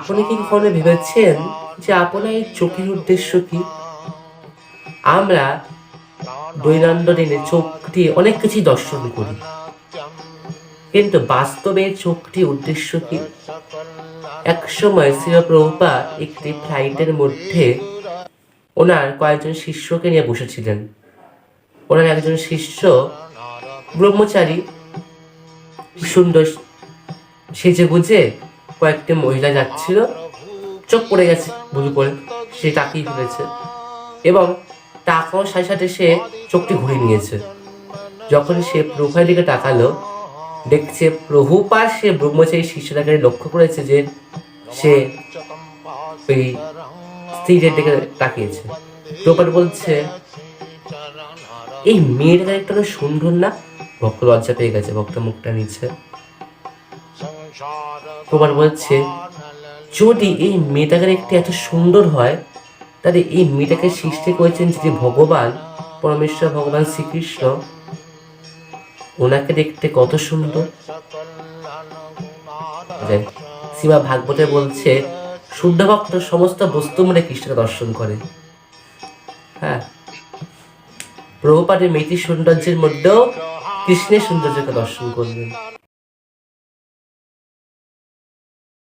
আপনি কি কখনো ভেবেছেন যে আপনার এই চোখের উদ্দেশ্য কি? আমরা দৈনন্দিন চোখটি অনেক কিছুই দর্শন করি, কিন্তু বাস্তবে চোখটি উদ্দেশ্য কি? এক সময় শ্রীল প্রভুপাদ একটি ফ্লাইটের মধ্যে ওনার কয়েকজন শিষ্যকে নিয়ে বসেছিলেন। ওনার একজন শিষ্য ব্রহ্মচারী, সুন্দর সেজে গুজে কয়েকটি মহিলা যাচ্ছিল, চোখ পড়ে গেছে ভুল করে, সে তাকিয়ে ফেলেছে এবং তাকানোর সাথে সাথে সে চোখটি ঘুরিয়ে নিয়েছে। যখন সে প্রোফাইল দিকে তাকালো, দেখছে প্রভুপাদ সে ব্রহ্মচারী শিষ্যটাকে লক্ষ্য করেছে যে সে ওই স্ত্রীদের দিকে তাকিয়েছে। প্রভুপাদ বলছে, এই মেয়েটা একটু সুন্দর না? ভক্ত লজ্জা পেয়ে গেছে, ভক্ত মুখটা নিচ্ছে। প্রভুপাদ বলছে, যদি এই মেয়েটাকে একটু এত সুন্দর হয়, তাহলে এই মেয়েটাকে সৃষ্টি করেছেন যে ভগবান পরমেশ্বর, ভগবান শ্রীকৃষ্ণ, ওনাকে দেখতে কত সুন্দর। শিবা ভাগবতে বলছে, শুদ্ধ ভক্ত সমস্ত বস্তু মনে কৃষ্ণকে দর্শন করে। হ্যাঁ, প্রভুপাদের মেয়েটির সৌন্দর্যের মধ্যেও কৃষ্ণের সৌন্দর্যকে দর্শন করবেন।